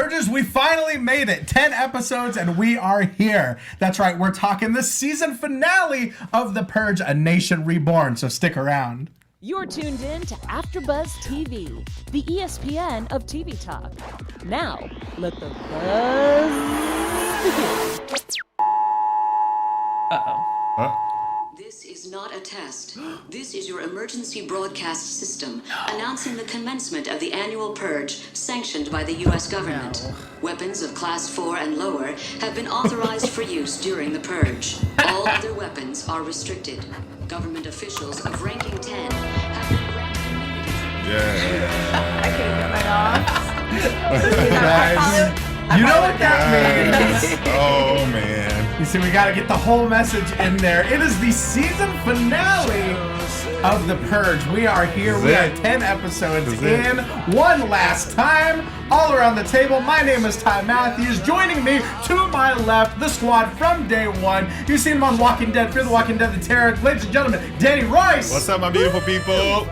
Purgers, we finally made it. 10 episodes and we are here. That's right, we're talking the season finale of The Purge, A Nation Reborn, so stick around. You're tuned in to AfterBuzz TV, the ESPN of TV talk. Now, let the buzz begin. Uh-oh. Huh? This is not a test. This is your emergency broadcast system announcing the commencement of the annual purge sanctioned by the U.S. government. Weapons of Class 4 and lower have been authorized for use during the purge. All other weapons are restricted. Government officials of ranking 10 have been granted immunity. Yeah. I couldn't get my Guys, you know what that means. Oh, man. You see, we gotta get the whole message in there. It is the season finale of The Purge. We are here. We are 10 episodes in. One last time. All around the table, my name is Ty Matthews. Joining me to my left, the squad from day one. You've seen him on Walking Dead, Fear the Walking Dead, The Terror. Ladies and gentlemen, Danny Royce. What's up, my beautiful people?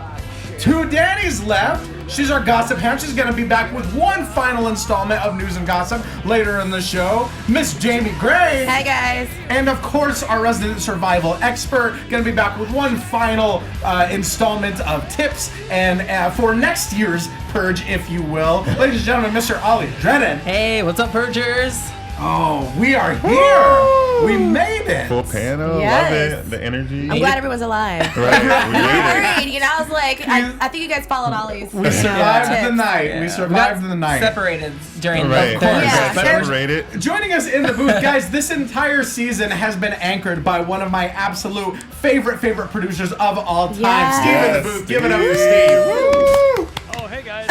To Danny's left, she's our gossip hound. She's going to be back with one final installment of News and Gossip later in the show. Miss Jaimi Gray. Hi, guys. And of course, our resident survival expert, going to be back with one final installment of tips and for next year's Purge, if you will. Ladies and gentlemen, Mr. Ollie Drennan. Hey, what's up, Purgers? Oh, we are here. We made it. Full panel. Yes. Love it. The energy. I'm glad everyone's alive. Right. We I'm made it. worried. You know, I was like, I think you guys followed Ollie's. We survived tips. the night. Yeah. We survived the night. Separated during Right. the course. Yeah. Separated. Joining us in the booth, guys, this entire season has been anchored by one of my absolute favorite producers of all time, Yes. Steve in the booth. Give it up for Steve. Woo! Oh, hey guys.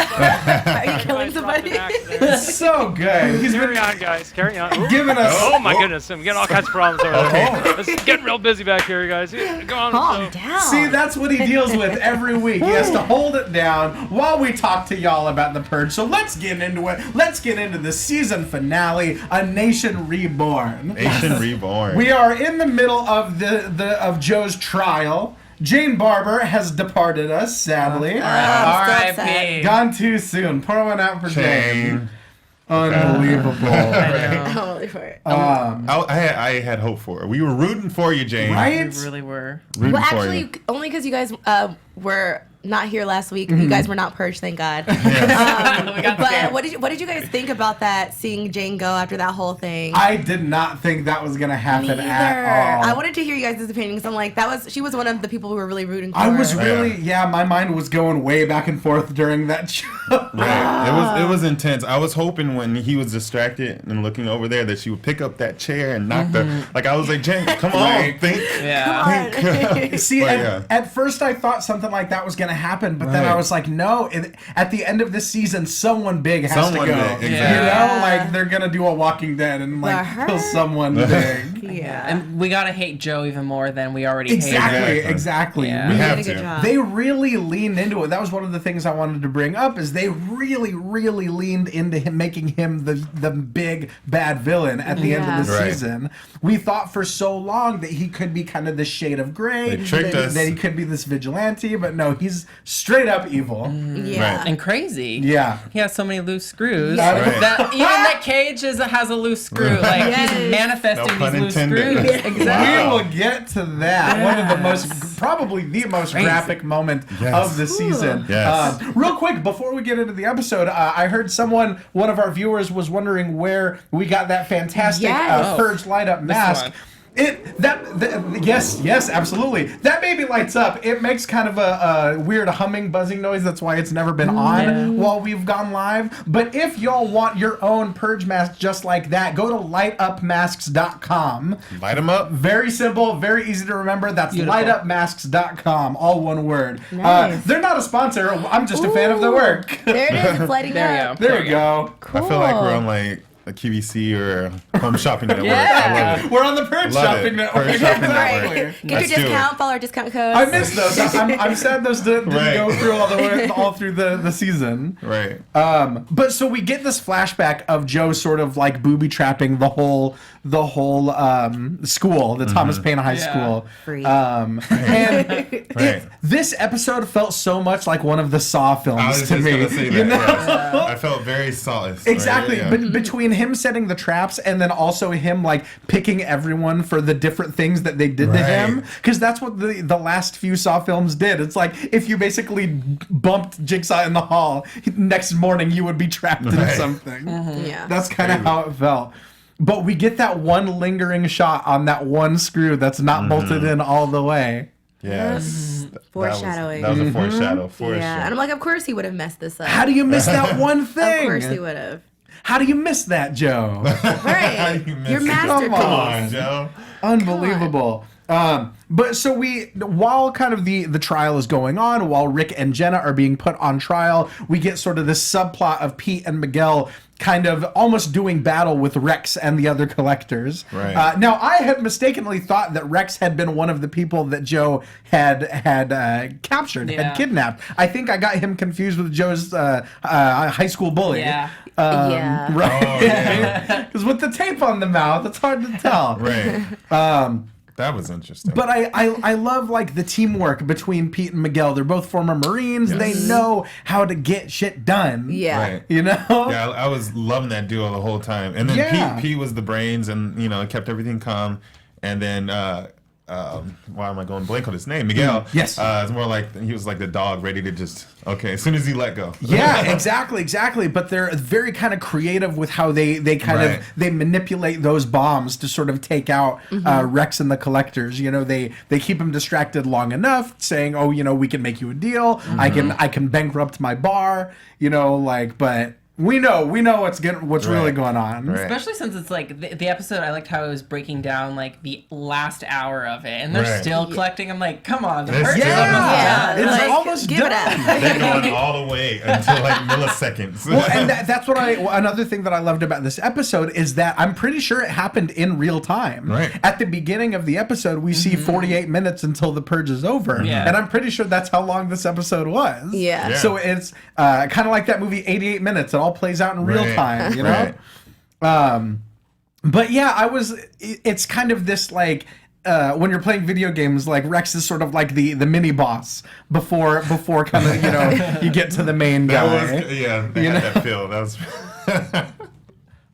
Are you killing somebody? It's so good. He's Carry been on, guys. Carry on. Ooh. giving us. Oh my goodness, I'm getting all kinds of problems over there. It's getting real busy back here, guys. Go on. Calm so- down. See, that's what he deals with every week. He has to hold it down while we talk to y'all about the Purge. So let's get into it. Let's get into the season finale, A Nation Reborn. Nation Reborn. We are in the middle of of Joe's trial. Jane Barber has departed us, sadly. R.I.P. Gone too soon. Pour one out for Jane. Shame. Unbelievable. I'm only for it. I had hope for her. We were rooting for you, Jane. Right? We really were. Rooting Well, for actually, you. only because you guys were not here last week. You guys were not purged, thank God. But what did you guys think about that? Seeing Jane go after that whole thing. I did not think that was gonna happen Me at either. all. I wanted to hear you guys' opinions. I'm like, she was one of the people who were really rooting for I her. was really, my mind was going way back and forth during that show. Right. It was intense. I was hoping when he was distracted and looking over there that she would pick up that chair and knock the. Like I was like, Jane, come on, Right. think. Yeah. Think. See, But, at first I thought something like that was going to happen, but then I Right. was like, no. At the end of this season, someone big has Someone to go. big, exactly. You Yeah. know, like they're going to do a Walking Dead and like her? kill someone big. Yeah. And we gotta hate Joe even more than we already hate Exactly, Exactly. exactly. Yeah. We You have did a good to. job. They really leaned into it. That was one of the things I wanted to bring up. Is they really leaned into him, making him the big bad villain at the end of the Right. season. We thought for so long that he could be kind of the shade of gray. They tricked that, us. that he could be this vigilante, but no, he's straight up evil. Yeah. Right. and crazy. Yeah. He has so many loose screws. Yeah. Right. That even that Cage has a loose screw. Like Yes. he's manifesting No pun these loose intended. screws. Yeah. Exactly. We will get to that. One of the most, probably the most Crazy. graphic moment Yes. of the season. Yes. Real quick, before we get into the episode, I heard one of our viewers was wondering where we got that fantastic Yes. Purge light up mask. one. Yes, absolutely. That baby lights up. It makes kind of a weird humming, buzzing noise. That's why it's never been on while we've gone live. But if y'all want your own Purge mask just like that, go to lightupmasks.com. Light them up. Very simple, very easy to remember. That's Beautiful. lightupmasks.com, all one word. Nice. They're not a sponsor. I'm just a fan of the work. There it is. It's lighting There you up. go. There we go. Cool. I feel like we're on like a QVC or a home shopping network. Yeah. I love it. We're on the Purge Love Shopping it. Network. Purge Shopping Exactly. Network. Get your Let's do it. discount, follow our discount codes. I missed those. I'm sad those didn't Right. go through all through the season. Right. But so we get this flashback of Joe sort of like booby trapping the whole school, the Thomas Paine High School. Free. And this episode felt so much like one of the Saw I films was to just me. gonna say that. You know? Yeah. I felt very solace. Exactly, Right? but between him setting the traps and then also him like picking everyone for the different things that they did to him, because that's what the last few Saw films did. It's like if you basically bumped Jigsaw in the hall, next morning you would be trapped in something. Yeah. That's kind of how it felt. But we get that one lingering shot on that one screw that's not bolted in all the way. Yes. Foreshadowing. That was a foreshadow. For Yeah, sure. and I'm like, of course he would have messed this up. How do you miss that one thing? Of course he would have. How do you miss that, Joe? Right. You missed Your it. masterpiece. Come on, Joe. Unbelievable. But so while kind of the trial is going on, while Rick and Jenna are being put on trial, we get sort of this subplot of Pete and Miguel kind of almost doing battle with Rex and the other collectors. Right. Now, I had mistakenly thought that Rex had been one of the people that Joe had captured, had kidnapped. I think I got him confused with Joe's high school bully. Yeah. Yeah. Right. Oh, yeah. Because with the tape on the mouth, it's hard to tell. Right. That was interesting. But I love like the teamwork between Pete and Miguel. They're both former Marines. Yes. They know how to get shit done. Yeah. Right. You know? Yeah, I was loving that duo the whole time. And then Yeah. Pete was the brains and, kept everything calm. And then, why am I going blank on his name? Miguel. Yes. It's more like he was like the dog ready to just, as soon as he let go. Yeah, exactly. But they're very kind of creative with how they kind Right. of they manipulate those bombs to sort of take out Rex and the collectors. They keep him distracted long enough, saying, "Oh, we can make you a deal. I can bankrupt my bar." But we know what's really going on. Right. Especially since it's like the episode, I liked how it was breaking down like the last hour of it, and they're Right. still collecting. I'm like, come on, the This Purge is- is almost Yeah. done. It's Like, almost give done. it up. They're going all the way until like milliseconds. Well, and that's what another thing that I loved about this episode is that I'm pretty sure it happened in real time. Right. At the beginning of the episode, we see 48 minutes until the purge is over. Yeah. And I'm pretty sure that's how long this episode was. Yeah. Yeah. So it's kind of like that movie 88 Minutes. It all plays out in real Right. time, you know? Right. But yeah, it's kind of this like, when you're playing video games, like Rex is sort of like the mini boss before kind of, you get to the main guy. That was, they had that feel. That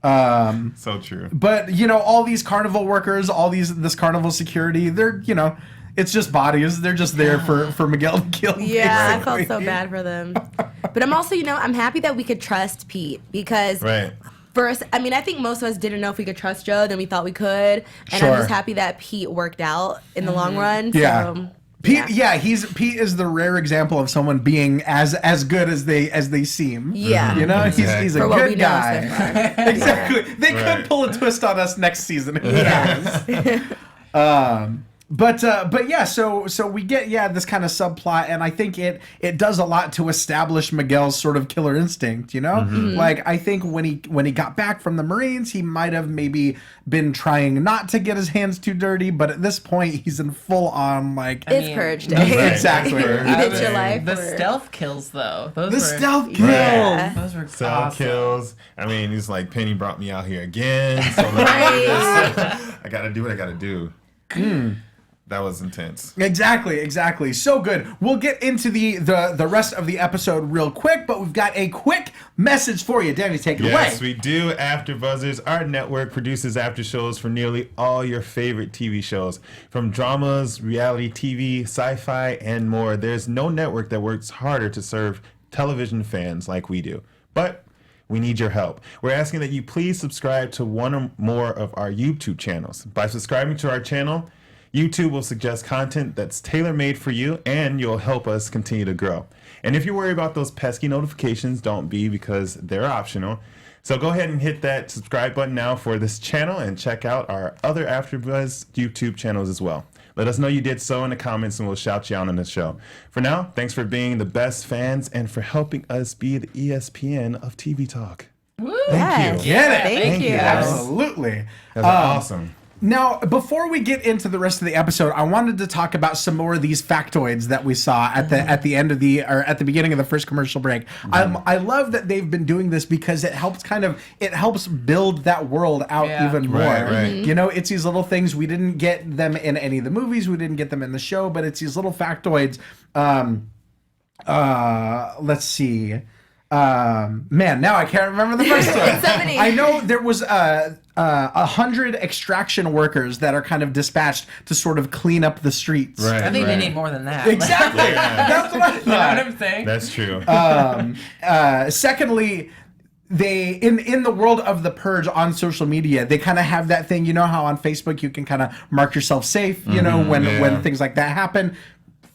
was so true. But all these carnival workers, this carnival security, they're it's just bodies. They're just there for Miguel to kill. Yeah, I basically. felt so bad for them. But I'm also, I'm happy that we could trust Pete because Right. first, I think most of us didn't know if we could trust Joe, then we thought we could. And Sure. I'm just happy that Pete worked out in the long run. Yeah. So, Pete, Pete is the rare example of someone being as good as they seem. Yeah. He's a For what good we know guy. so far. Exactly. They Right. could pull a twist on us next season. Who Yes. knows? But yeah, so we get this kind of subplot, and I think it does a lot to establish Miguel's sort of killer instinct. Like I think when he got back from the Marines, he might have maybe been trying not to get his hands too dirty, but at this point he's in full on like It's mean, Purge Day. Right. Exactly. You did your life. The for- stealth kills though. Those the were, stealth kill. Yeah. Those were Cell awesome. kills. I mean, he's like, Penny brought me out here again. So Right. I gotta do what I gotta do. That was intense. Exactly. So good. We'll get into the rest of the episode real quick, but we've got a quick message for you. Danny, take it Yes, away. we do. AfterBuzzers, our network produces after shows for nearly all your favorite TV shows. From dramas, reality TV, sci-fi, and more. There's no network that works harder to serve television fans like we do. But we need your help. We're asking that you please subscribe to one or more of our YouTube channels. By subscribing to our channel, YouTube will suggest content that's tailor-made for you, and you'll help us continue to grow. And if you worry about those pesky notifications, don't be, because they're optional. So go ahead and hit that subscribe button now for this channel, and check out our other AfterBuzz YouTube channels as well. Let us know you did so in the comments, and we'll shout you out on the show. For now, thanks for being the best fans and for helping us be the ESPN of TV talk. Woo! Thank you. Get it. Thank you. Absolutely. That's awesome. Now, before we get into the rest of the episode, I wanted to talk about some more of these factoids that we saw at the end of at the beginning of the first commercial break. I love that they've been doing this because it helps build that world out even more. Right. You know, it's these little things. We didn't get them in any of the movies, we didn't get them in the show, but it's these little factoids. Let's see. Man, now I can't remember the first one. So many. I know there was 100 extraction workers that are kind of dispatched to sort of clean up the streets. Right. I think they need more than that. Exactly. That's what I thought. You know what I'm saying? That's true. Secondly, they in the world of the Purge on social media, they kind of have that thing. You know how on Facebook you can kind of mark yourself safe. You know when things like that happen.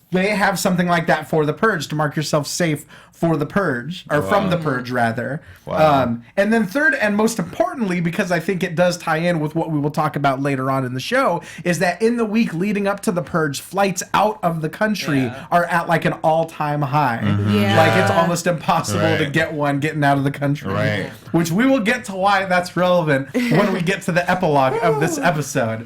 They have something like that for the Purge to mark yourself safe for the Purge, or from the Purge, rather. Wow. And then third, and most importantly, because I think it does tie in with what we will talk about later on in the show, is that in the week leading up to the Purge, flights out of the country are at like an all-time high. Yeah. Like it's almost impossible to get one getting out of the country. Right. Which we will get to why that's relevant when we get to the epilogue of this episode.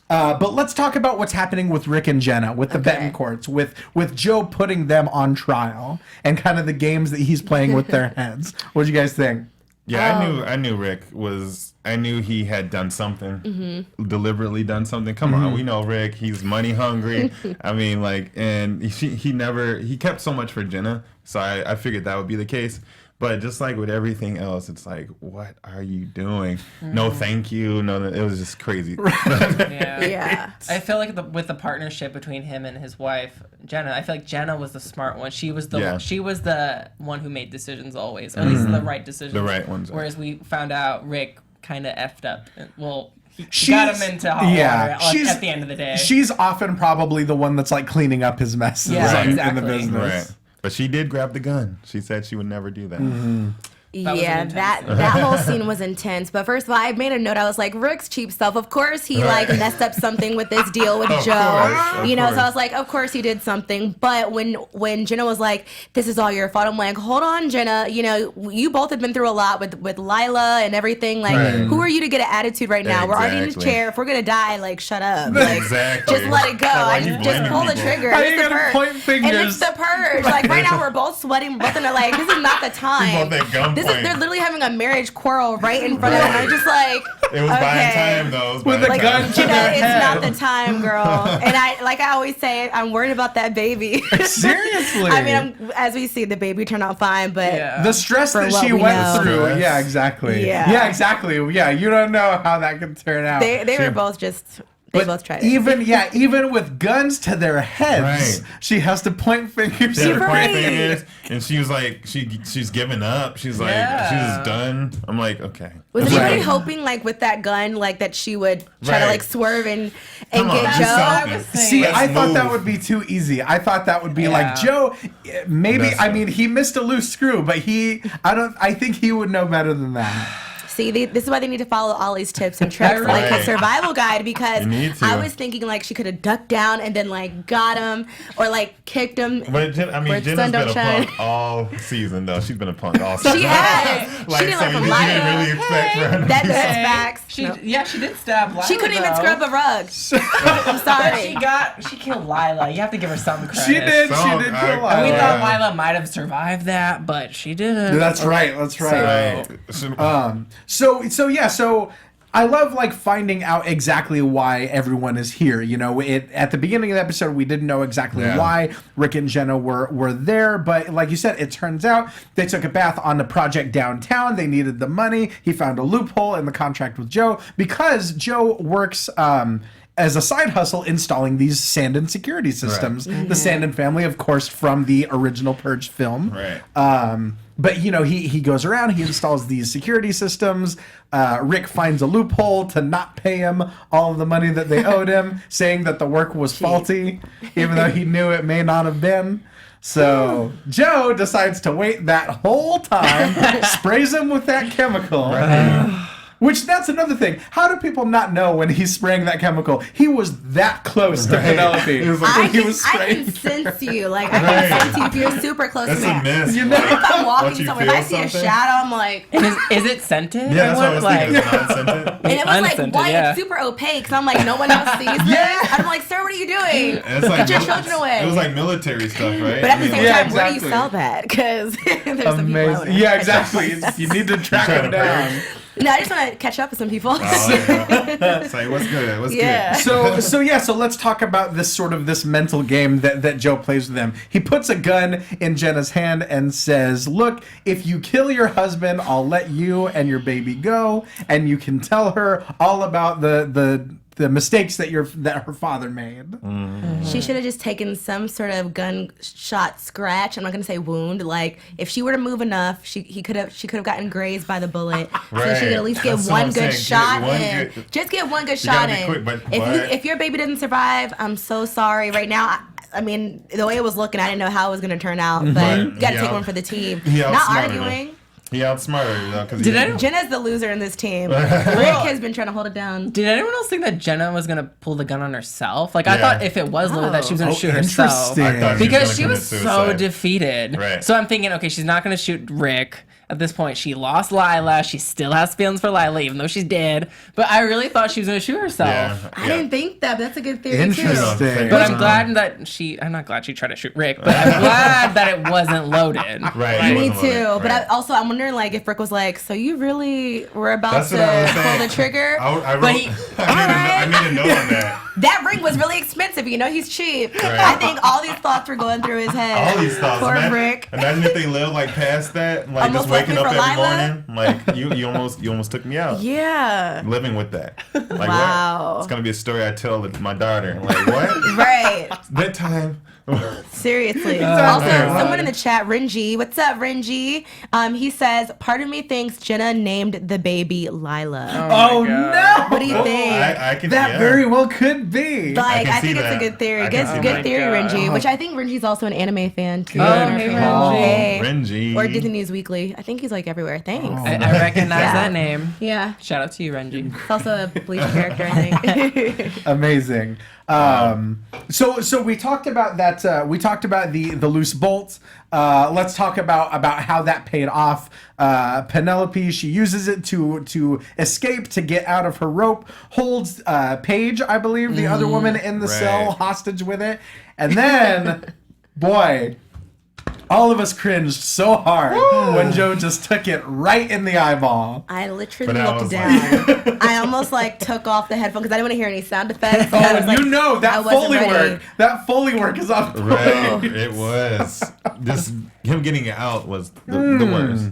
But let's talk about what's happening with Rick and Jenna, with the Betancourts, with Joe putting them on trial, and kind of the games that he's playing with their heads. What do you guys think? Yeah, I knew Rick was. I knew he had done something, deliberately done something. Come on, we know Rick. He's money hungry. I mean, like, and he kept so much for Jenna, so I figured that would be the case. But just like with everything else, it's like, what are you doing? No, thank you. No, it was just crazy. Yeah. I feel like with the partnership between him and his wife, Jenna, I feel like Jenna was the smart one. She was the one who made decisions always, or at least the right decisions. The right ones. Whereas we found out Rick kind of effed up. Well, he got him into hot water at the end of the day. She's often probably the one that's like cleaning up his messes in the business. Right. But she did grab the gun. She said she would never do that. That whole scene was intense. But first of all, I made a note. I was like, Rick's cheap stuff. Of course he like messed up something with this deal with Joe. Of So course. I was like, of course he did something. But when Jenna was like, this is all your fault, I'm like, hold on, Jenna. You know, you both have been through a lot with Lila and everything. Like, who are you to get an attitude right now? We're already in the chair. If we're gonna die, like, shut up. Like, Exactly. just let it go. Why you Just blaming pull the people? trigger. How It's you the gonna Purge. point fingers? And it's the Purge. Like right now we're both sweating, both in like, this is not the time. both at gunpoint. They're literally having a marriage quarrel right in front of them. I'm just like, It was buying time, though. It was With buying a like, gun time. to you know, their it's head. not the time, girl. And I always say, I'm worried about that baby. Seriously. I mean, as we see, the baby turned out fine, but the stress For that what she we went know. through. Stress. Yeah, exactly. Yeah. Exactly. Yeah, you don't know how that could turn out. they were both just, they both tried it. Even with guns to their heads, Right. she has to point fingers. They were Right. pointing fingers, and she was like, she's giving up. She's like, she's done. I'm like, okay. Was Right. anybody hoping, like, with that gun, like, that she would try to, Right. like, swerve and Come on, get do Joe? something. See, Let's I thought that move. would be too easy. I thought that would be like Joe. Maybe That's I mean he missed a loose screw, but I think he would know better than that. See, this is why they need to follow Ollie's tips and tricks, like his Right. survival guide, because You need to. I was thinking, like, she could have ducked down and then, like, got him or, like, kicked him. But I mean, Where the Jenna's sun been don't a shine. punk all season, though. She's been a punk all season. She has. Like, She didn't so learn from you didn't Lila. really expect for her to That do is something. facts. She No. she did stab Lila. She couldn't even though. scrub a rug. I'm But sorry. she killed Lila. You have to give her some credit. She did. So, She did kill And we Lila. thought Lila might have survived that, but she didn't. That's right. That's right. Right. So I love like finding out exactly why everyone is here. You know, at the beginning of the episode we didn't know exactly why Rick and Jenna were there, but like you said, it turns out they took a bath on the project downtown. They needed the money. He found a loophole in the contract with Joe because Joe works as a side hustle installing these Sandin security systems. The Sandin family, of course, from the original Purge film. Right. But, you know, he goes around, he installs these security systems. Rick finds a loophole to not pay him all of the money that they owed him, saying that the work was faulty, even though he knew it may not have been. So Joe decides to wait that whole time, sprays him with that chemical. Which, that's another thing. How do people not know when he's spraying that chemical? He was that close to Penelope. He was like, I he was can sense you. Like, I can sense you if you're super close That's to me. a miss. You know? If I'm walking Once you somewhere, if feel I see a something. shadow, I'm like... Is it scented? Yeah, that's what I was like, thinking. It's non-scented. And it was like Unscented, white, yeah. super opaque. So I'm like, no one else sees this. I'm like, sir, what are you doing? And it's like Get your children away. It was like military stuff, right? But at the same Yeah, time, where do you exactly. sell that? Because there's some people out Amazing. there. Yeah, exactly. You need to track trying him to down. No, I just want to catch up with some people. It's like, what's good? What's Yeah. good? So let's talk about this mental game that Joe plays with them. He puts a gun in Jenna's hand and says, "Look, if you kill your husband, I'll let you and your baby go, and you can tell her all about the mistakes that her father made." She should have just taken some sort of gunshot scratch. I'm not gonna say wound. Like if she were to move enough, she could have gotten grazed by the bullet. So she could at least get That's what one I'm good saying. shot Get one in. good- Just get one good You gotta shot be in. quick, but- If your baby doesn't survive, I'm so sorry. Right now, I mean, the way it was looking, I didn't know how it was gonna turn out. But you gotta Yeah. take one for the team. He Not outsmarted her. arguing. He outsmarted her, though. Cause Did anyone- Jenna's the loser in this team. Rick has been trying to hold it down. Did anyone else think that Jenna was gonna pull the gun on herself? Like I Yeah. thought if it was loaded, that she was gonna shoot herself. interesting. I thought Because gonna she was commit so suicide. defeated. Right. So I'm thinking, okay, she's not gonna shoot Rick. At this point, she lost Lila. She still has feelings for Lila, even though she's dead. But I really thought she was gonna shoot herself. Yeah. I didn't think that, but that's a good theory Interesting. But I'm glad that I'm not glad she tried to shoot Rick, but I'm glad that it wasn't loaded. Right. too. it Me wasn't too. loaded, But right. I'm wondering like if Rick was like, so you really were about That's what I was to pull saying. the trigger? I wrote, But he- I made a note on that. That ring was really expensive. You know he's cheap. Right. I think all these thoughts were going through his head. All these thoughts. Poor Imagine, Rick. imagine if they live like past that, like Almost just waking left up me for every Lila. morning, like you almost took me out. Yeah. Living with that. Like Wow. what? It's gonna be a story I tell my daughter. Like what? Right. Bedtime. Seriously. Exactly. Also, someone in the chat, Renji. What's up, Renji? He says, part of me thinks Jenna named the baby Lila. Oh no! What do you think? I can. That yeah. very well could be. Like, can I see think it's a that. good theory. I can see Good that. theory, Oh my Renji. God. Which I think Renji's also an anime fan too. Oh, hey, Renji. Hey. Renji. Or Disney News Weekly. I think he's like everywhere. Thanks. I recognize Yeah. that name. Yeah. Shout out to you, Renji. It's also a Bleach character, I think. Amazing. So we talked about that. We talked about the loose bolts. Let's talk about how that paid off. Penelope, she uses it to escape, to get out of her rope. Holds Paige, I believe, the other woman in the cell, Right. hostage with it, and then, boy. All of us cringed so hard when Joe just took it right in the eyeball. I literally But I looked was down. I almost like took off the headphone because I didn't want to hear any sound effects. Oh, I was like, you know I that wasn't Foley ready. work. That Foley work is on point. Right. It was. Just him getting it out was the worst.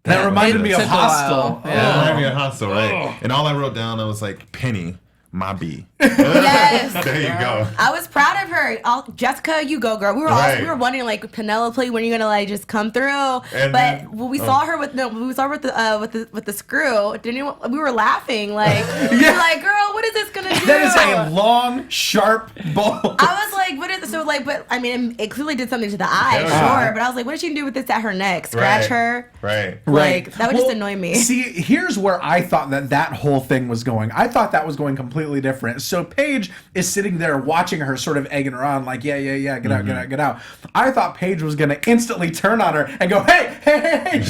That reminded It me of took a while. Hostel. Yeah. Yeah, reminded me of Hostel, right? And all I wrote down, I was like, Penny, my B. Yes. There you go. I was proud of her. Jessica, you go, girl. We were Right. we were wondering like Penelope, when are you gonna like just come through? And but then- when we saw her with the screw, we were laughing like we were like, girl, what is this gonna do? That is a long, sharp bolt. I was like, what is so like? But I mean, it clearly did something to the eye, Hell yeah. sure. But I was like, what is she gonna do with this at her neck? Scratch Right. her? Right. Like that would just annoy me. See, here's where I thought that whole thing was going. I thought that was going completely different. So Paige is sitting there watching her, sort of egging her on, like, yeah, get out, get out, get out. I thought Paige was gonna instantly turn on her and go, hey.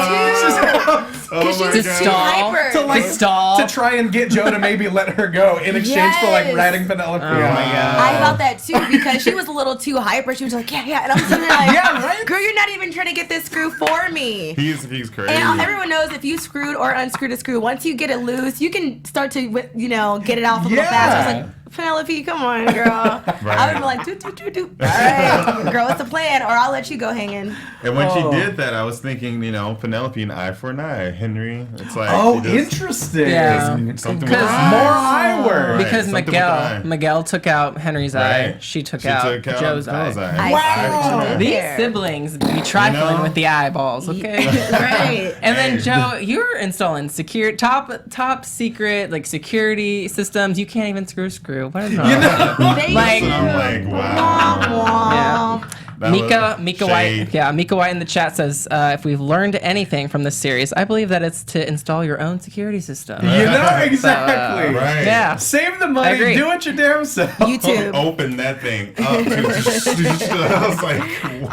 Oh Because she my was To too God. stall. hyper. To like To stall. to try and get Joe to maybe let her go in exchange for like Yes. ratting Penelope. Oh my God. I thought that too because she was a little too hyper. She was like, yeah, and I'm sitting there like, Yeah, right? girl, you're not even trying to get this screw for me. He's crazy. And everyone knows if you screwed or unscrewed a screw, once you get it loose, you can start to, get it off a little Yeah. faster. I was like, Penelope, come on, girl. I would be like, do. All right, girl, what's the plan? Or I'll let you go hanging. And when Oh. she did that, I was thinking, Penelope, an eye for an eye. Henry, it's like Oh, she just- interesting. Yeah. something with Because the eye. More eye work. Right, Because something with the eye. Miguel took out Henry's eye. Right. She took out Joe's eye. I Wow. see what you did These there. siblings be trifling know? with the eyeballs, okay? Right. And then Hey. Joe, you're installing top secret like security systems. You can't even screw. What is wrong? Thank Like- you. I'm like, wow. Wah, wah. Yeah. Mika White. Yeah, Mika White in the chat says, if we've learned anything from this series, I believe that it's to install your own security system. You know, exactly. Right. Yeah. Save the money, do it your damn self. YouTube. Open that thing up. I was like,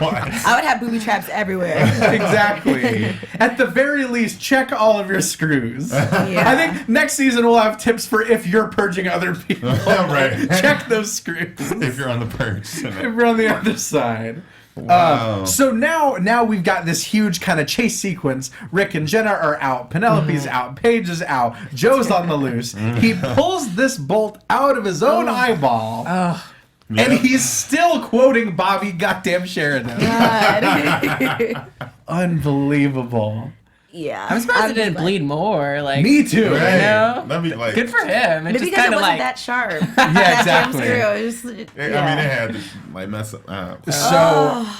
what? I would have booby traps everywhere. Exactly. At the very least, check all of your screws. Yeah. I think next season we'll have tips for if you're purging other people. Right. Check those screws. If you're on the purge. If you're on the other side. Wow. So now we've got this huge kind of chase sequence. Rick and Jenna are out. Penelope's out. Paige is out. Joe's on the loose. He pulls this bolt out of his own eyeball. And he's still quoting Bobby goddamn Sheridan. God. Unbelievable. Yeah. I'm surprised it didn't bleed more. Like, Me too. Right. You know? That'd be like, Good for him. It's Maybe just because it kind of wasn't like that sharp. Yeah, exactly. I mean, it had to like mess up.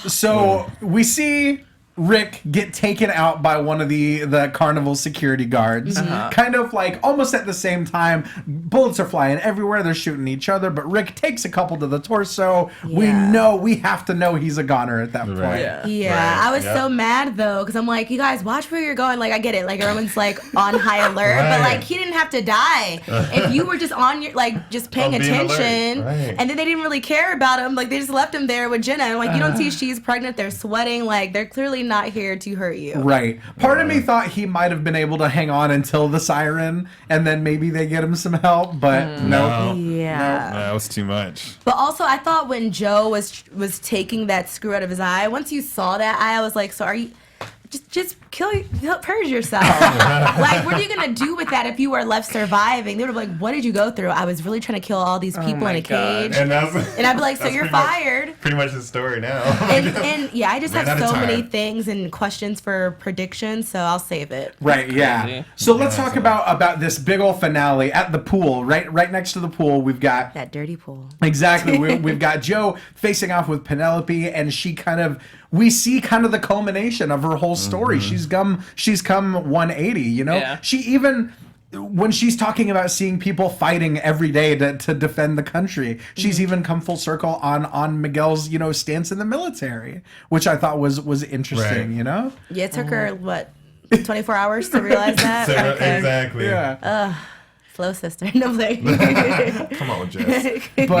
So we see Rick get taken out by one of the carnival security guards. Kind of like almost at the same time, bullets are flying everywhere. They're shooting each other, but Rick takes a couple to the torso. Yeah. We have to know he's a goner at that point. Yeah, I was so mad though, because I'm like, you guys watch where you're going. Like, I get it. Like, everyone's like on high alert, but like, he didn't have to die. If you were just on your, like, just paying attention, and then they didn't really care about him. Like, they just left him there with Jenna. And like, you don't see she's pregnant. They're sweating. Like, they're clearly not here to hurt you. Right. Part of me thought he might have been able to hang on until the siren, and then maybe they get him some help, but no. Yeah. That was too much. But also, I thought when Joe was taking that screw out of his eye, once you saw that eye, I was like, so are you... Just purge yourself. Like, what are you gonna do with that if you were left surviving? They would have like, what did you go through? I was really trying to kill all these people in a cage, And I'd be like, so you're fired. Pretty much the story now. And yeah, I just Ran have out of so many time. things and questions for predictions, so I'll save it. Right, yeah. So let's talk about this big old finale at the pool. Right next to the pool, we've got That dirty pool. exactly. We've got Joe facing off with Penelope, and we see kind of the culmination of her whole story. She's come 180. You know, Yeah. she even. When she's talking about seeing people fighting every day to defend the country, she's even come full circle on Miguel's, stance in the military, which I thought was interesting, Right. Yeah, it took her 24 hours to realize that. Okay. Exactly. Yeah. Slow sister. No, like. Come on, Jess. But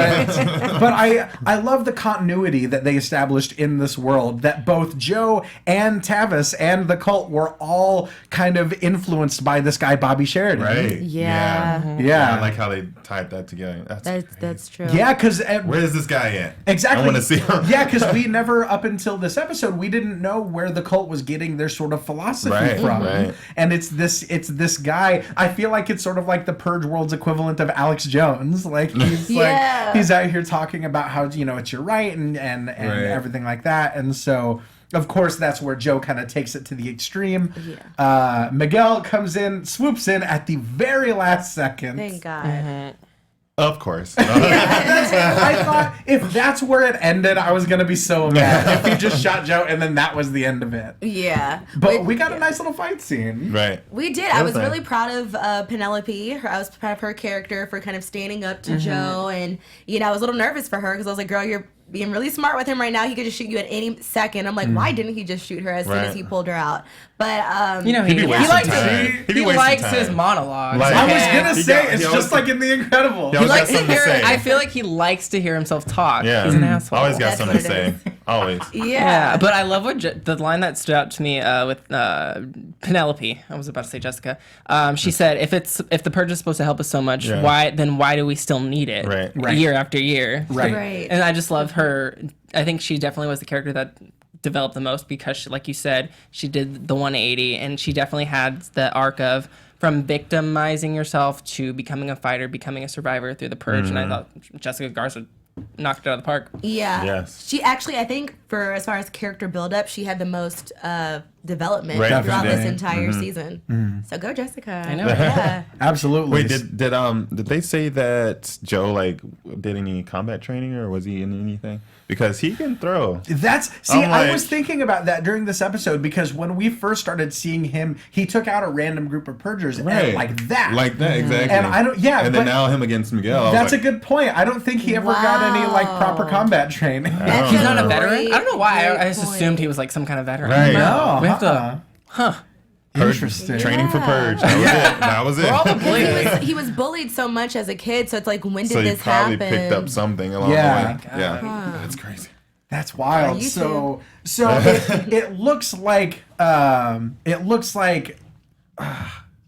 I love the continuity that they established in this world, that both Joe and Tavis and the cult were all kind of influenced by this guy Bobby Sheridan. Right. Yeah. Yeah. I like how they tied that together. That's true. Yeah, because Where is this guy at? exactly. I want to see him. Yeah, because we never, up until this episode, we didn't know where the cult was getting their sort of philosophy from. Right. And it's this guy. I feel like it's sort of like the Purge world's equivalent of Alex Jones. Like he's he's out here talking about how it's your right and everything like that. And so of course that's where Joe kind of takes it to the extreme. Miguel comes in, swoops in at the very last second. Thank God. Of course. I thought if that's where it ended, I was gonna be so mad if he just shot Joe and then that was the end of it. Yeah. But we got a nice little fight scene. Right. We did. I was really proud of Penelope. I was proud of her character for kind of standing up to Joe. And, I was a little nervous for her because I was like, girl, you're being really smart with him right now. He could just shoot you at any second. I'm like, why didn't he just shoot her as soon as he pulled her out? But, he likes his time. monologues. Like, I was gonna say, it's he just always- like in The Incredible. He always got something to say. I feel like he likes to hear himself talk. Yeah. He's an asshole. Always got That's something to what it say. Always. Yeah, but I love what the line that stood out to me with Penelope. I was about to say Jessica. She said, "If the purge is supposed to help us so much, why do we still need it? Right. Year after year, right. And I just love her. I think she definitely was the character that developed the most because, she, like you said, she did the 180, and she definitely had the arc of from victimizing yourself to becoming a fighter, becoming a survivor through the purge. And I thought Jessica Garza knocked it out of the park. Yeah. Yes. She actually, I think, for as far as character build-up, she had the most development Right. throughout this Definitely. entire season. So go, Jessica. I know. Yeah. Absolutely. Wait, did they say that Joe did any combat training or was he in anything? Because he can throw. I was thinking about that during this episode because when we first started seeing him, he took out a random group of purgers and like that. Like that, exactly. And I don't, yeah. And but then now him against Miguel. that's a good point. I don't think he ever got any proper combat training. That's He's a not a veteran? great I don't know why. I just Great assumed he point. was like some kind of veteran. Right. No, We have to. Interesting. Training for Purge. That was it. Probably. He was bullied so much as a kid, so it's like, when did So he this probably happen? picked up something along Yeah. the way. Yeah. That's crazy. That's wild. you So it looks like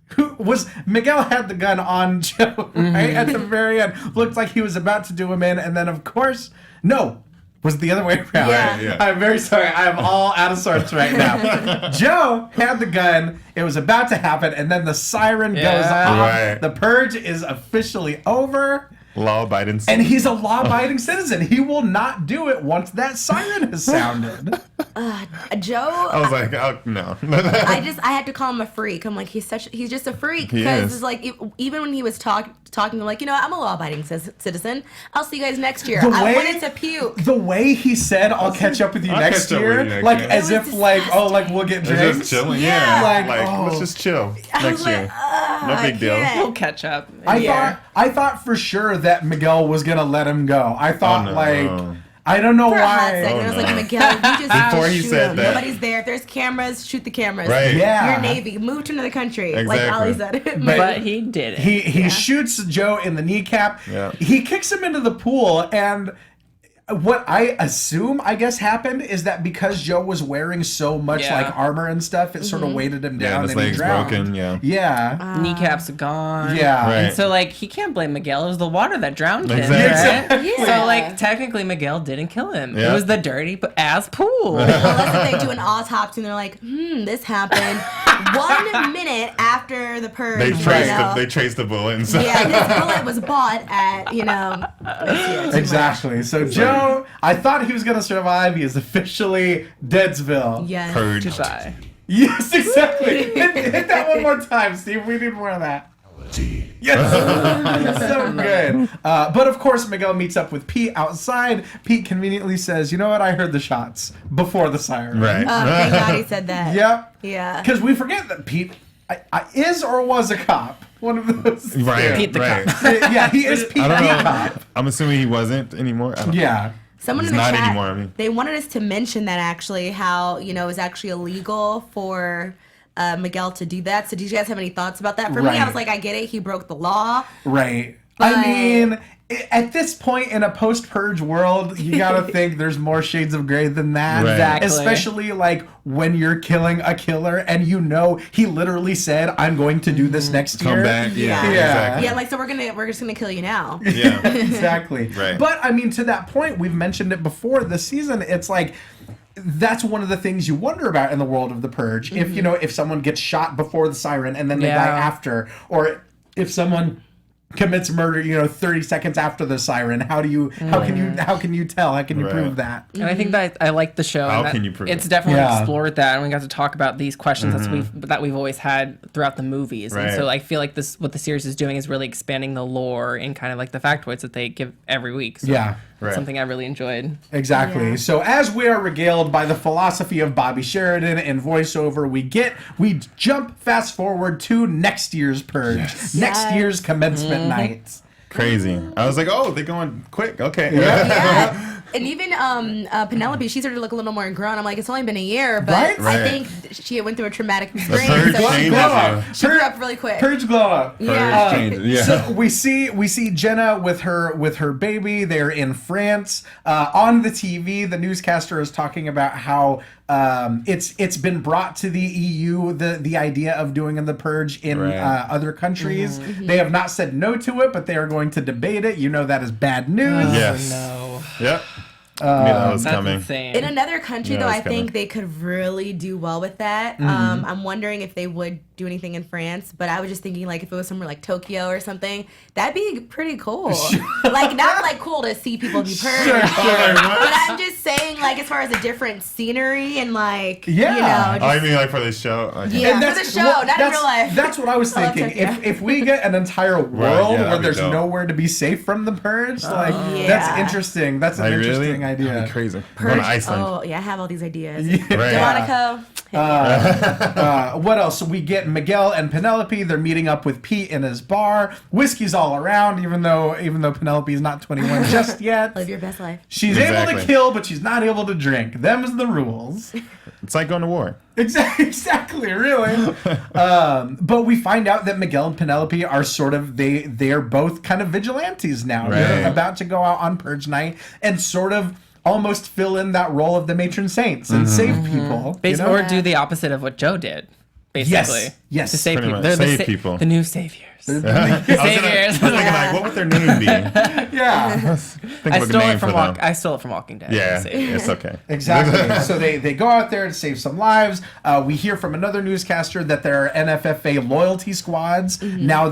who was Miguel had the gun on Joe right at the very end. Looked like he was about to do him in, and then of course was it the other way around. Yeah. Yeah. I'm very sorry. I am all out of sorts right now. Joe had the gun. It was about to happen, and then the siren goes off. Right. The purge is officially over. Law-abiding. And he's a law-abiding citizen. He will not do it once that siren has sounded. Joe, I was like, oh, no. I had to call him a freak. I'm like, he's just a freak, He because is. it's like, even when he was talking, I'm like, I'm a law-abiding citizen. I'll see you guys next year. The I way- wanted to puke. The way he said, "I'll catch up with you I'll next catch up year," with you next like year. as It if was like disgusting. we'll get It's drinks. just chilling. Yeah. Like, let's just chill I was next like, year. No big deal. can't. We'll catch up. I thought for sure that Miguel was gonna let him go. I thought Oh, no. I don't know For a hot why. second, I was like, no. Miguel, you just Before he shoot said him. that. Nobody's there. If there's cameras, shoot the cameras. Right. Yeah. You're Navy. Move to another country. Like Exactly. Ollie said. But he did it. He shoots Joe in the kneecap. Yeah. He kicks him into the pool, and what I assume, I guess, happened is that because Joe was wearing so much Yeah. like armor and stuff, it sort of weighted him Yeah, down. his and he leg's drowned. broken, yeah. Yeah. Kneecaps gone. Yeah. Right. And so, like, he can't blame Miguel. It was the water that drowned him, Exactly. right? Yeah. So, like, technically, Miguel didn't kill him. Yeah. It was the dirty ass pool. Unless if they do an autopsy and they're like, this happened 1 minute after the purge. They traced the bullet and stuff. Yeah, this bullet was bought at, Exactly. So Joe, I thought he was gonna survive. He is officially Deadsville. Yes. Purged. Goodbye. Yes, exactly. Hit that one more time, Steve. We need more of that. Yes. So good. But of course, Miguel meets up with Pete outside. Pete conveniently says, "You know what? I heard the shots before the siren." Right. Thank God he said that. Yep. Yeah. Because we forget that Pete is or was a cop. One of those. Right. Pete the right. Yeah, he is Pete I don't the know. cop. I'm assuming he wasn't anymore. I don't know. Yeah. Someone He's in the not chat, anymore, I mean. they wanted us to mention that actually, how, it was actually illegal for Miguel to do that. So do you guys have any thoughts about that? For me, I Right. was like, I get it. He broke the law. Right. But- I mean, at this point in a post-purge world, you gotta think there's more shades of gray than that. Right. Exactly. Especially like when you're killing a killer and he literally said, "I'm going to do this next year." Come back. Yeah. Yeah. Exactly. Yeah, like, so we're just gonna kill you now. Yeah. Exactly. Right. But I mean, to that point, we've mentioned it before this season. It's like that's one of the things you wonder about in the world of the purge. If someone gets shot before the siren and then they die Yeah. after, or if someone commits murder 30 seconds after the siren, how can you tell, how can you Right. prove that? And I think that I like the show. How and that can you prove it's it? definitely Yeah. explored that, and we got to talk about these questions that we've always had throughout the movies. And so Right. I feel like what the series is doing is really expanding the lore and kind of like the factoids that they give every week. So Yeah. Right. something I really enjoyed. Exactly. Yeah. So as we are regaled by the philosophy of Bobby Sheridan and voiceover, we jump fast forward to next year's purge, next Yes. year's commencement night. Crazy. I was like, oh, they're going quick. Okay. Yeah. And even Penelope, she started to look a little more grown. I'm like, it's only been a year, but Right? I Right. think she went through a traumatic purge experience. So changes Glow up. you. she grew up really quick. Purge glow up. Yeah. changes. Yeah. So we see Jenna with her baby. They're in France. On the TV, the newscaster is talking about how it's been brought to the EU, the idea of doing the purge in Right. other countries. They have not said no to it, but they are going to debate it. That is bad news. Yes. No. Yep. Knew that was That's coming. insane. In another country, Yeah, though, it's I coming. think they could really do well with that. Mm-hmm. I'm wondering if they would do anything in France, but I was just thinking, like, if it was somewhere like Tokyo or something, that'd be pretty cool. Like, not like cool to see people be purged, but I'm just saying, like, as far as a different scenery and, like, Yeah. just, Oh, you mean like for this show? Okay. Yeah. And for the show, not in real life. That's what I was I love thinking. Tokyo. If we get an entire world yeah, where that'd be there's dope. nowhere to be safe from the purge, like Yeah. that's interesting. That's an Like, interesting really? idea. That'd be crazy. Going to Iceland. Oh, yeah, I have all these ideas. Right. Monaco. What else? So we get get Miguel and Penelope. They're meeting up with Pete in his bar. Whiskey's all around, even though Penelope is not 21 just yet. Live your best life. She's able to kill, but she's not able to drink. Them's the rules. It's like going to war. Exactly, really. But we find out that Miguel and Penelope are sort of, they're both kind of vigilantes now. Right. They're about to go out on Purge Night and sort of almost fill in that role of the matron saints and save people. Or do the opposite of what Joe did, basically. Yes. To save Pretty people. much. They're Save people. The new saviors. I was thinking, like, what would their name be? Yeah. I stole it from Walking Dead. Yeah, it's okay. Exactly. So they go out there and save some lives. We hear from another newscaster that there are NFFA loyalty squads now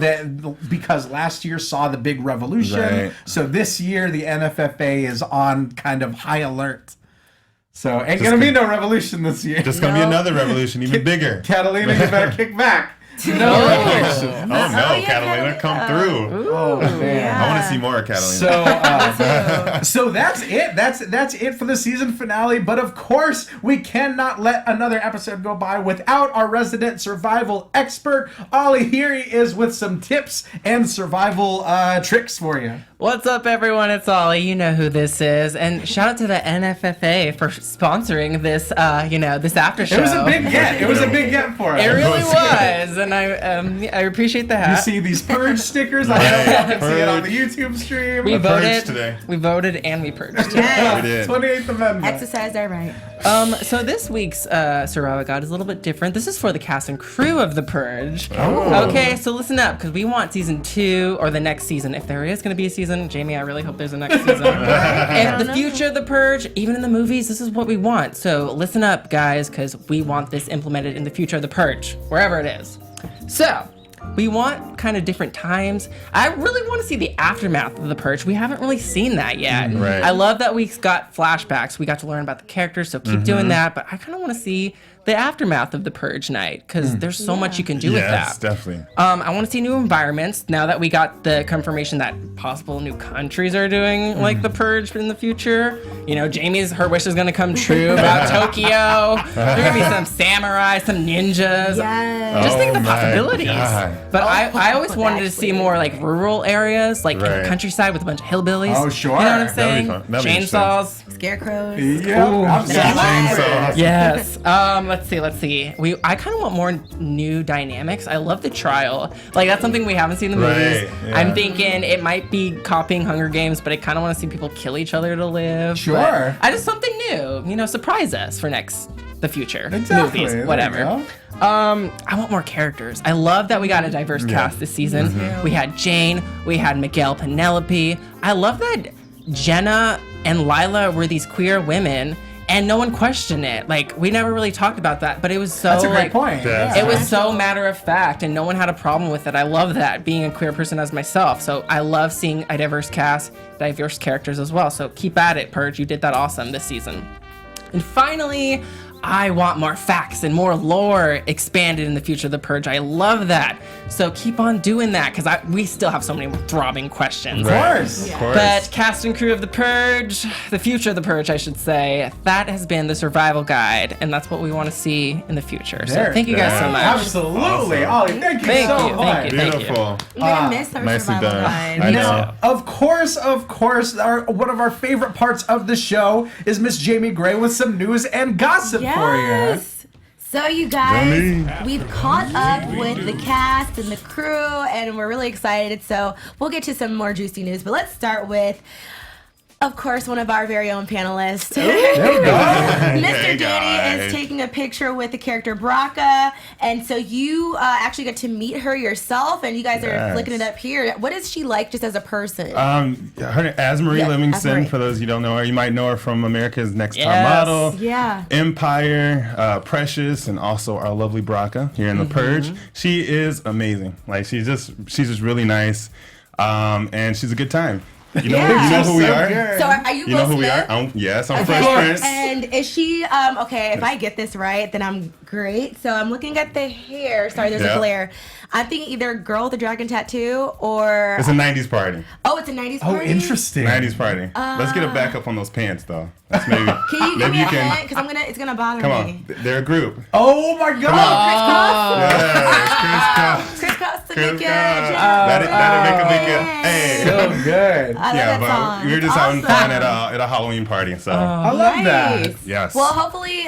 because last year saw the big revolution. Right. So this year the NFFA is on kind of high alert. So ain't gonna be no revolution this year. Just gonna be another revolution, even bigger. Catalina, you better kick back. No revolution. Oh no, Catalina, come through. Oh man. I want to see more of Catalina. So that's it. That's it for the season finale. But of course, we cannot let another episode go by without our resident survival expert. Ollie here he is with some tips and survival tricks for you. What's up, everyone? It's Ollie. You know who this is. And shout out to the NFFA for sponsoring this, this after show. It was a big get. It was a big get for us. It really was. And I appreciate the hat. You see these Purge stickers. I don't know if you can see it on the YouTube stream. We voted today. We voted and we purged. Yes. We did. 28th Amendment. Exercise our right. So this week's Survival Guide is a little bit different. This is for the cast and crew of The Purge. Oh. Okay, so listen up, because we want season 2 or the next season. If there is going to be a season, Jaimi, I really hope there's a next season. And the future of The Purge, even in the movies, this is what we want. So listen up, guys, because we want this implemented in the future of The Purge, wherever it is. So, we want kind of different times. I really want to see the aftermath of The Purge. We haven't really seen that yet. Right. I love that we got flashbacks. We got to learn about the characters, so keep doing that. But I kind of want to see the aftermath of the Purge Night, because there's so much you can do with that. Yes, definitely. I want to see new environments now that we got the confirmation that possible new countries are doing like the Purge in the future. You know, her wish is gonna come true about Tokyo. There's gonna be some samurai, some ninjas. Yes. Just think of the my possibilities. God. But I always wanted to see more like rural areas, like in Right. the countryside with a bunch of hillbillies. Oh, sure. You know what I'm That'd be saying? fun. That'd be interesting. Chainsaws. Scarecrows. Yeah, Chainsaw. Yes. Let's see. I kind of want more new dynamics. I love the trial. Like, that's something we haven't seen in the movies. Right, yeah. I'm thinking it might be copying Hunger Games, but I kind of want to see people kill each other to live. Sure. But I just something new. Surprise us for the future Exactly. movies, There you whatever. go. I want more characters. I love that we got a diverse cast this season. We had Jane, we had Miguel, Penelope. I love that Jenna and Lila were these queer women, and no one questioned it. Like, we never really talked about that, but it was so That's a great like, point. Yeah. it was so matter of fact, and no one had a problem with it. I love that, being a queer person as myself. So I love seeing a diverse cast, diverse characters as well. So keep at it, Purge. You did that awesome this season. And finally, I want more facts and more lore expanded in the future of The Purge. I love that. So keep on doing that, because we still have so many throbbing questions. Of course. Of course. But cast and crew of The Purge, the future of The Purge, I should say, that has been the survival guide, and that's what we want to see in the future. So There. thank you guys so much. Absolutely. Awesome. Ollie, thank you Thank so you, much. thank you. Beautiful. I'm gonna miss our Nicely survival done. guide. I Now, know. of course, one of our favorite parts of the show is Miss Jaimi Gray with some news and gossip for you. Yes. So you guys, Jaimi. we've caught up with the cast and the crew, and we're really excited. So we'll get to some more juicy news, but let's start with, of course, one of our very own panelists. Mr. Hey, Danny guys. is taking a picture with the character Braca, and so you actually get to meet her yourself, and you guys are Yes. flicking it up here. What is she like just as a person? Her name as Marie Yeah, Livingston. As-Marie. For those you don't know her, you might know her from America's Next Top Yes. Model, Yeah. Empire, Precious, and also our lovely Braca here in The Purge. She is amazing. Like she's just really nice, and she's a good time. You know who we are? Good. So are you You know who we Smith? are? Yes, I'm Okay. Fresh Prince. And is she okay? If I get this right, then I'm great. So I'm looking at the hair. Sorry, there's a glare. I'm thinking either girl with a dragon tattoo or It's a 90s party. oh, it's a 90s party. Oh, interesting. 90s party. Let's get a backup on those pants, though. That's maybe. Can you give maybe me a you can. hint? Because it's gonna bother Come me. on, they're a group. Oh my God. Yes, Crisscross to Chris make it. That'd make it. Hey. So good. I love Yeah, that but song. we were just having fun at a Halloween party, so. I love that. Nice. Yes. Well, hopefully,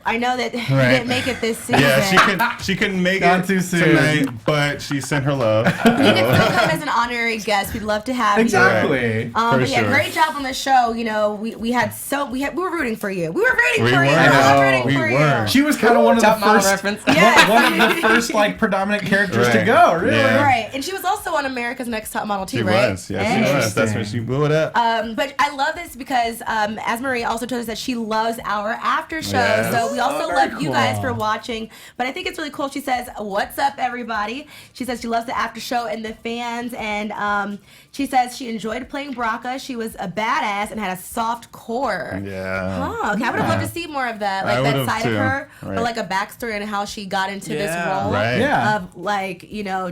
I know that you didn't make it this season. Yeah, she couldn't make Gone it too soon. tonight, but she sent her love. You can still come as an honorary guest. We'd love to have Exactly. you. For But yeah, sure. great job on the show. You know, we were rooting for you. We were rooting We for you. were. We were I rooting know. for We you. were. She was kind of one of the Top model first, reference. Yes. one of the first like predominant characters to Right. go. Really. Yeah. Right, and she was also on America's Next Top Model too, She right? was. Yeah, she was. That's when she blew it up. But I love this because, as Maria also told us that she loves our after show. Yes. So we also very love you cool. guys for watching. But I think it's really cool. She says, "What's up, everybody?" She says she loves the after show and the fans, and she says she enjoyed playing Braca. She was a badass and had a soft core. Yeah. Oh, okay. I would have loved to see more of that, like I that would've side too. of her, or Right. like a backstory on how she got into this Yeah. role Right. Yeah. of like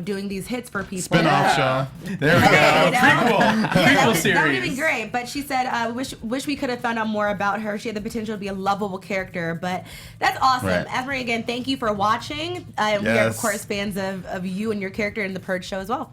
doing these hits for people. Spin-off show. There we go. Hey, you know? Prequel. Yeah, Prequel that would have series. been great. But she said, wish we could have found out more about her. She had the potential to be a lovable character. But that's awesome. Right. Asmarie, again, thank you for watching. We are, of Yes. course, fans of you and your character in the Purge show as well.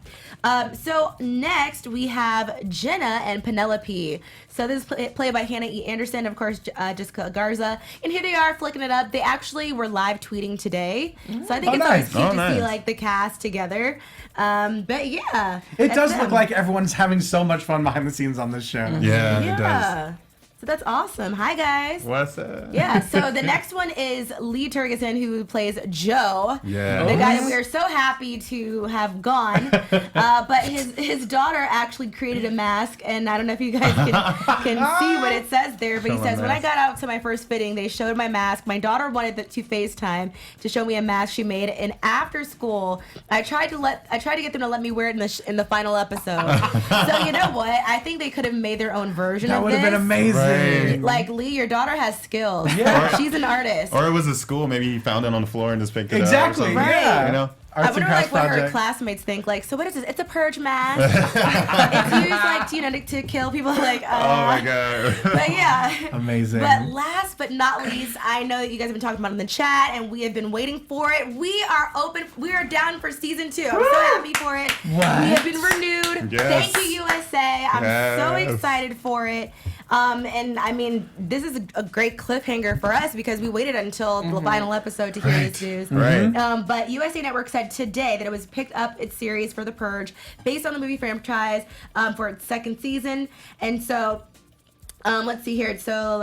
So next, we have Jenna and Penelope. So this is played by Hannah E. Anderson, of course, Jessica Garza. And here they are flicking it up. They actually were live tweeting today. So I think it's always nice. cute Oh, to see nice. like the cast together. But yeah. It that's does them. look like everyone's having so much fun behind the scenes on this show. Yeah, it does. Yeah. So that's awesome. Hi, guys. What's up? Yeah, so the next one is Lee Turgeson, who plays Joe. Yeah. The guy that we are so happy to have gone. But his daughter actually created a mask, and I don't know if you guys can see what it says there, but he Show my says, when I mask. got out to my first fitting, they showed my mask. My daughter wanted to FaceTime to show me a mask she made, and after school, I tried to get them to let me wear it in the final episode. So you know what? I think they could have made their own version That of would this. have been amazing. Right. Like, Lee, your daughter has skills. Yeah. She's an artist. Or it was a school. Maybe he found it on the floor and just picked it Exactly. up. Or something. Yeah. You know? I Arts and wonder crafts like what her project. classmates think. Like, so what is this? It's a purge mask. It's used like to kill people. Like, Oh my god. But yeah. Amazing. But last but not least, I know that you guys have been talking about it in the chat, and we have been waiting for it. We are open. We are down for season 2. I'm so happy for it. What? We have been renewed. Yes. Thank you, USA. I'm so Yes. excited for it. And I mean, this is a great cliffhanger for us because we waited until the final episode to hear this news. Right. But USA Network said today that it was picked up its series for The Purge based on the movie franchise for its second season. And so let's see here. So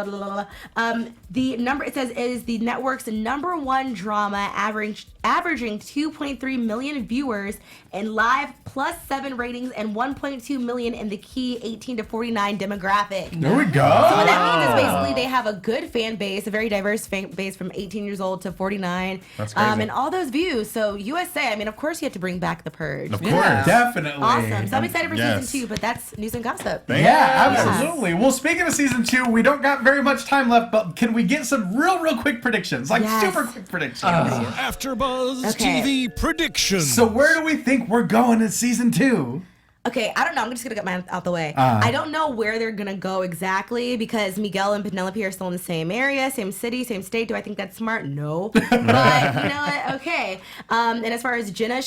the number, it says, is the network's #1 drama, averaging 2.3 million viewers in live +7 ratings and 1.2 million in the key 18 to 49 demographic. There we go. So what that means is basically they have a good fan base, a very diverse fan base from 18 years old to 49. That's crazy. And all those views. So USA, I mean, of course you have to bring back The Purge. Of course. Yeah, definitely. Awesome. So I'm excited for Yes. season 2, but that's news and gossip. Thank Yeah, you. absolutely. Well, speaking of season 2, we don't got very much time left, but can we get some real quick predictions? Like Yes. super quick predictions. AfterBuzz Okay. TV predictions. So where do we think we're going in season 2? Okay, I don't know. I'm just gonna get mine out the way. I don't know where they're gonna go exactly because Miguel and Penelope are still in the same area, same city, same state. Do I think that's smart? No. But you know what? Okay. And as far as Jenna,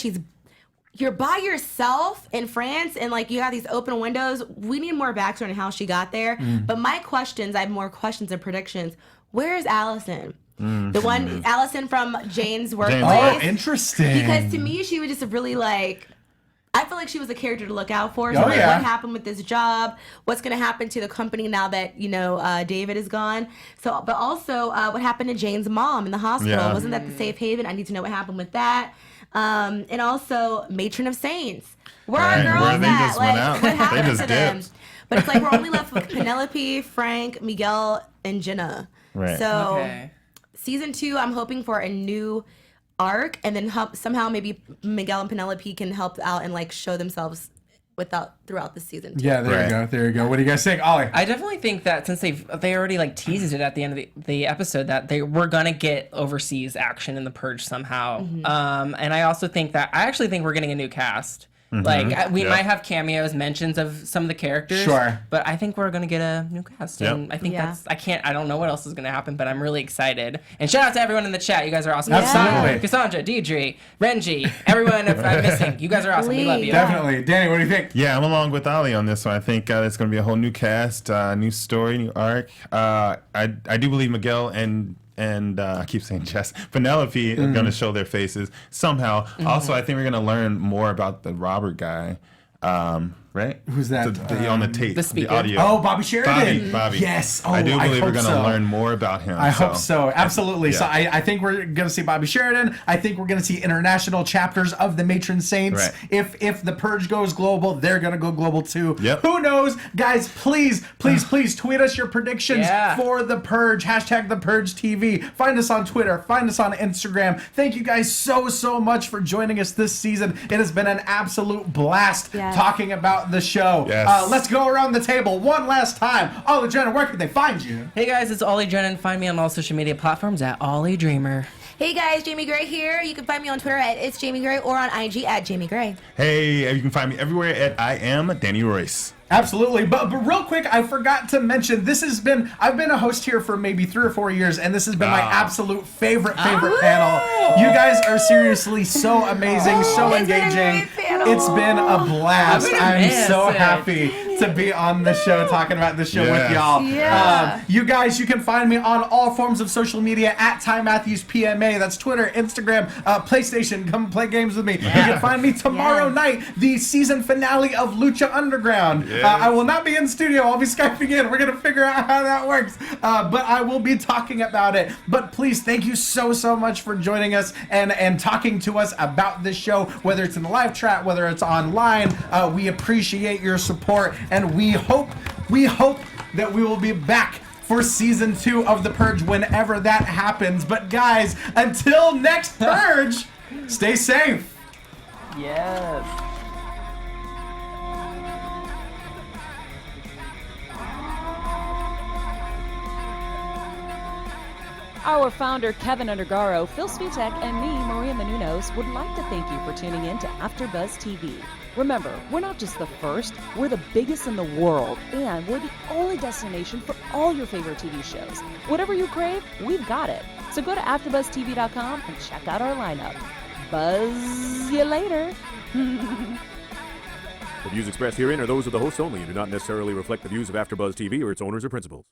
you're by yourself in France and like you have these open windows. We need more backstory on how she got there. But I have more questions and predictions. Where is Allison? The one Allison from Jane's workplace. Oh, interesting. Because to me, she was just really like, I feel like she was a character to look out for. So Oh, like, yeah. what happened with this job? What's going to happen to the company now that David is gone? So, but also, what happened to Jane's mom in the hospital? Yeah. Wasn't that the safe haven? I need to know what happened with that. And also, Matron of Saints. Where Right. are girls Where they at? just went Like, out. what They happened just to them? dipped. But it's like we're only left with Penelope, Frank, Miguel, and Jenna. Right. So. Okay. Season 2, I'm hoping for a new arc, and then somehow maybe Miguel and Penelope can help out and like show themselves throughout the season. Too. Yeah, there you go. There you go. What do you guys think, Ollie? I definitely think that since they already like teased it at the end of the episode that we're gonna get overseas action in the Purge somehow. And I also think that we're getting a new cast. Like we might have cameos, mentions of some of the characters. Sure. But I think we're gonna get a new cast. And I think I don't know what else is gonna happen, but I'm really excited. And shout out to everyone in the chat. You guys are awesome. Absolutely. Cassandra, Deidre, Renji, everyone if I'm missing. You guys are awesome. We love you. Definitely. Danny, what do you think? Yeah, I'm along with Ollie on this one. I think it's going to be a whole new cast, new story, new arc. I do believe Miguel and I keep saying Jess, Penelope are going to show their faces somehow. Also, I think we're going to learn more about the Robert guy. Right? Who's that? On the tape, the speaker. The audio. Oh, Bobby Sheridan. Bobby. Yes. Oh, I do believe we're going to so. learn more about him. I hope so. Absolutely. Yeah. So I think we're going to see Bobby Sheridan. I think we're going to see international chapters of the Matron Saints. Right. If the Purge goes global, they're going to go global too. Yep. Who knows? Guys, please tweet us your predictions for the Purge. Hashtag the Purge TV. Find us on Twitter. Find us on Instagram. Thank you guys so much for joining us this season. It has been an absolute blast talking about the show. Yes. Let's go around the table one last time. Ollie, Jenna, where can they find you? Hey guys, it's Ollie Drennan. Find me on all social media platforms at Ollie Dreamer. Hey guys, Jaimi Gray here. You can find me on Twitter at It's Jaimi Gray or on IG at Jaimi Gray. Hey, you can find me everywhere at I am Danny Royce. Absolutely, but real quick, I forgot to mention I've been a host here for maybe 3 or 4 years, and this has been my absolute favorite panel. You guys are seriously so amazing, so engaging. It's been a blast. I'm so happy to be on the show, talking about the show with y'all. Yeah. You guys, you can find me on all forms of social media at Ty Matthews PMA. That's Twitter, Instagram, PlayStation. Come play games with me. You can find me tomorrow night, the season finale of Lucha Underground. I will not be in studio. I'll be Skyping in. We're going to figure out how that works. But I will be talking about it. But please, thank you so much for joining us and talking to us about this show, whether it's in the live chat, whether it's online. We appreciate your support, and we hope that we will be back for season 2 of The Purge whenever that happens. But guys, until next Purge, stay safe. Yes. Our founder, Keven Undergaro, Phil Svitek, and me, Maria Menounos, would like to thank you for tuning in to AfterBuzz TV. Remember, we're not just the first, we're the biggest in the world, and we're the only destination for all your favorite TV shows. Whatever you crave, we've got it. So go to AfterBuzzTV.com and check out our lineup. Buzz you later. The views expressed herein are those of the hosts only and do not necessarily reflect the views of AfterBuzz TV or its owners or principals.